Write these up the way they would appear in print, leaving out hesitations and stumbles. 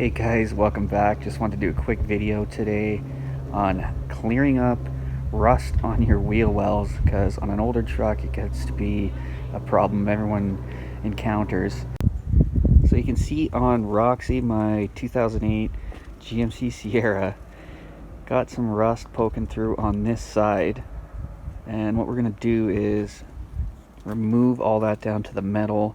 Hey guys, welcome back. Just wanted to do a quick video today on clearing up rust on your wheel wells, because on an older truck it gets to be a problem everyone encounters. So you can see on Roxy, my 2008 GMC Sierra, got some rust poking through on this side, and what we're going to do is remove all that down to the metal,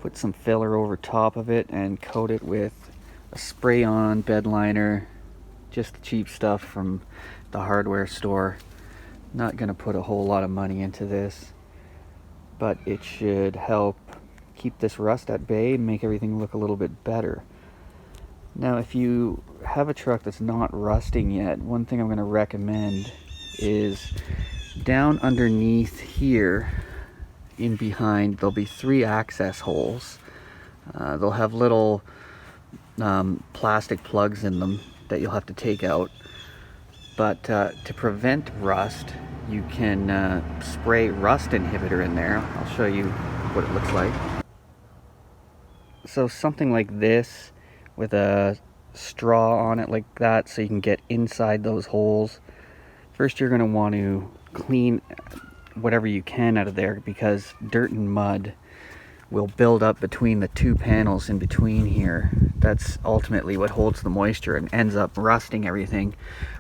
put some filler over top of it, and coat it with a spray-on bed liner, just the cheap stuff from the hardware store. Not gonna put a whole lot of money into this, but it should help keep this rust at bay and make everything look a little bit better. Now, if you have a truck that's not rusting yet, one thing I'm gonna recommend is down underneath here, in behind, there'll be 3 access holes. They'll have little plastic plugs in them that you'll have to take out, but to prevent rust, you can spray rust inhibitor in there. I'll show you what it looks like. So something like this with a straw on it like that, so you can get inside those holes. First, you're going to want to clean whatever you can out of there, because dirt and mud will build up between the 2 panels in between here. That's ultimately what holds the moisture and ends up rusting everything.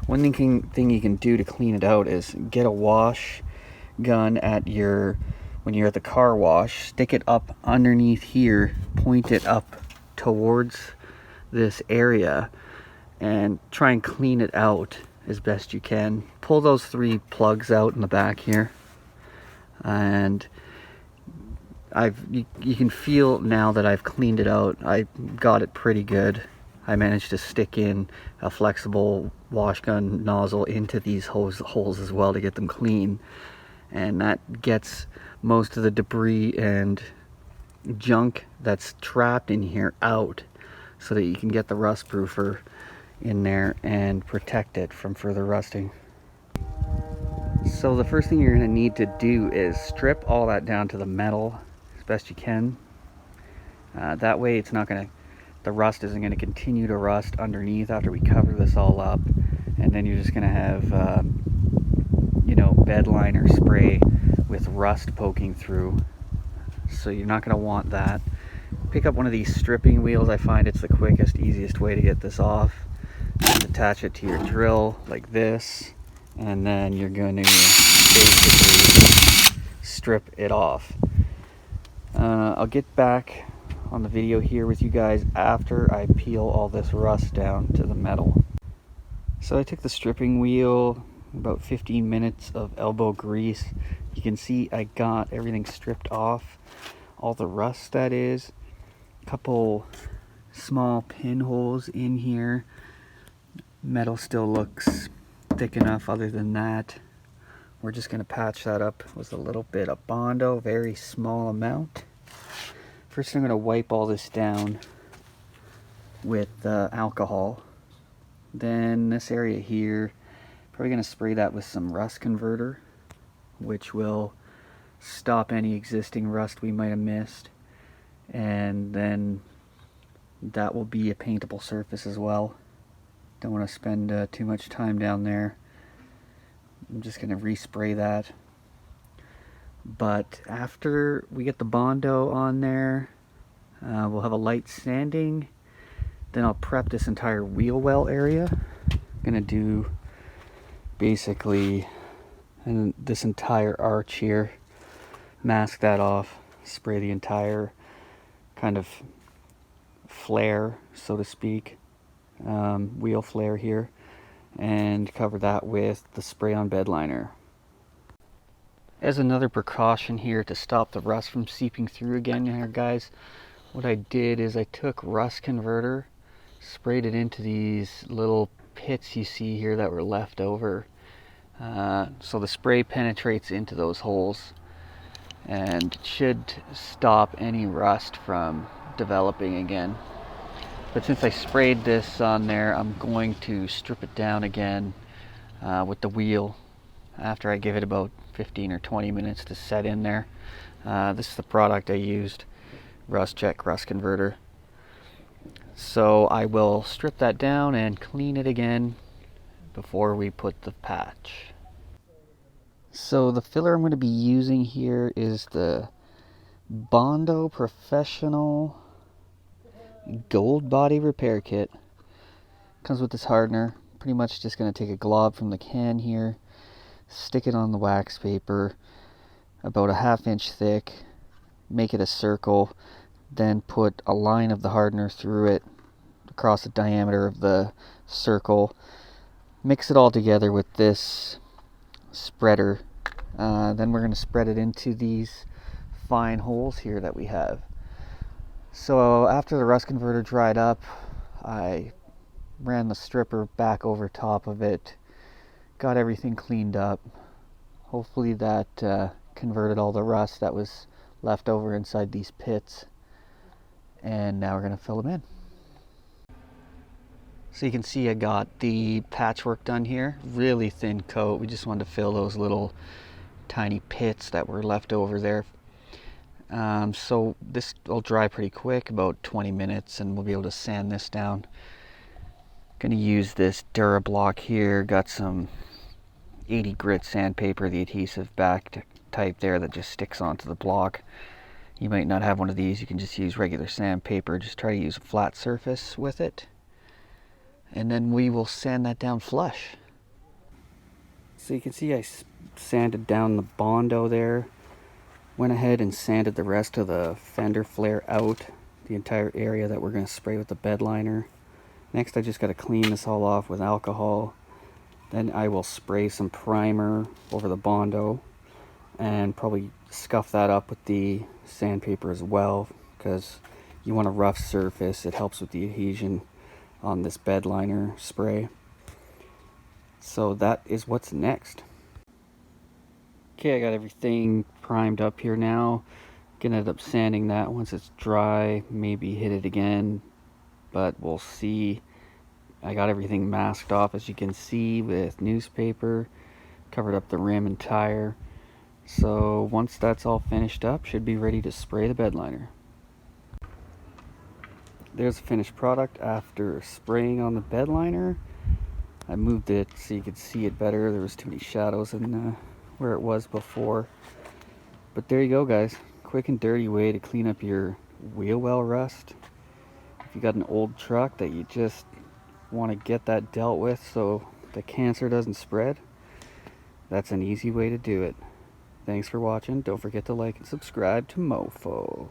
One thing you can do to clean it out is get a wash gun when you're at the car wash, stick it up underneath here, point it up towards this area, and try and clean it out as best you can. Pull those 3 plugs out in the back here, and you can feel now that I've cleaned it out. I got it pretty good. I managed to stick in a flexible wash gun nozzle into these holes as well to get them clean, and that gets most of the debris and junk that's trapped in here out, so that you can get the rust proofer in there and protect it from further rusting. So the first thing you're going to need to do is strip all that down to the metal as best you can. That way the rust isn't going to continue to rust underneath after we cover this all up, and then you're just going to have bed liner spray with rust poking through. So you're not going to want that. Pick up one of these stripping wheels. I find it's the quickest, easiest way to get this off. Just attach it to your drill like this, and then you're going to basically strip it off. I'll get back on the video here with you guys after I peel all this rust down to the metal. So I took the stripping wheel, about 15 minutes of elbow grease. You can see I got everything stripped off, all the rust that is. A couple small pinholes in here. Metal still looks thick enough. Other than that, we're just going to patch that up with a little bit of bondo, very small amount. First, I'm going to wipe all this down with alcohol. Then this area here, probably going to spray that with some rust converter, which will stop any existing rust we might have missed. And then that will be a paintable surface as well. Don't want to spend too much time down there. I'm just going to respray that. But after we get the bondo on there, we'll have a light sanding. Then I'll prep this entire wheel well area. I'm going to do basically this entire arch here. Mask that off. Spray the entire kind of flare, so to speak. Wheel flare here, and cover that with the spray on bed liner. As another precaution here to stop the rust from seeping through again here, guys, what I did is I took rust converter, sprayed it into these little pits you see here that were left over, so the spray penetrates into those holes and should stop any rust from developing again. But since I sprayed this on there, I'm going to strip it down again with the wheel after I give it about 15 or 20 minutes to set in there. This is the product I used, Rust Check Rust Converter. So I will strip that down and clean it again before we put the patch. So the filler I'm going to be using here is the Bondo Professional Gold Body Repair Kit. Comes with this hardener. Pretty much just going to take a glob from the can here, stick it on the wax paper about a ½ inch thick, make it a circle, then put a line of the hardener through it across the diameter of the circle. Mix it all together with this spreader. Then we're going to spread it into these fine holes here that we have. So after the rust converter dried up, I ran the stripper back over top of it, got everything cleaned up. Hopefully that converted all the rust that was left over inside these pits. And now we're going to fill them in. So you can see I got the patchwork done here. Really thin coat. We just wanted to fill those little tiny pits that were left over there. So this will dry pretty quick, about 20 minutes, and we'll be able to sand this down. Going to use this DuraBlock here. Got some 80 grit sandpaper, the adhesive back type there that just sticks onto the block. You might not have one of these. You can just use regular sandpaper. Just try to use a flat surface with it. And then we will sand that down flush. So you can see I sanded down the Bondo there. Went ahead and sanded the rest of the fender flare out, the entire area that we're going to spray with the bed liner. Next I just got to clean this all off with alcohol. Then I will spray some primer over the Bondo and probably scuff that up with the sandpaper as well, because you want a rough surface. It helps with the adhesion on this bed liner spray. So that is what's next. Okay, I got everything primed up here now. Gonna end up sanding that once it's dry, maybe hit it again, but we'll see. I got everything masked off, as you can see, with newspaper, covered up the rim and tire. So once that's all finished up, should be ready to spray the bed liner. There's the finished product after spraying on the bed liner. I moved it so you could see it better. There was too many shadows in where it was before. But there you go, guys. Quick and dirty way to clean up your wheel well rust. If you got an old truck that you just want to get that dealt with so the cancer doesn't spread, that's an easy way to do it. Thanks for watching. Don't forget to like and subscribe to Mofo.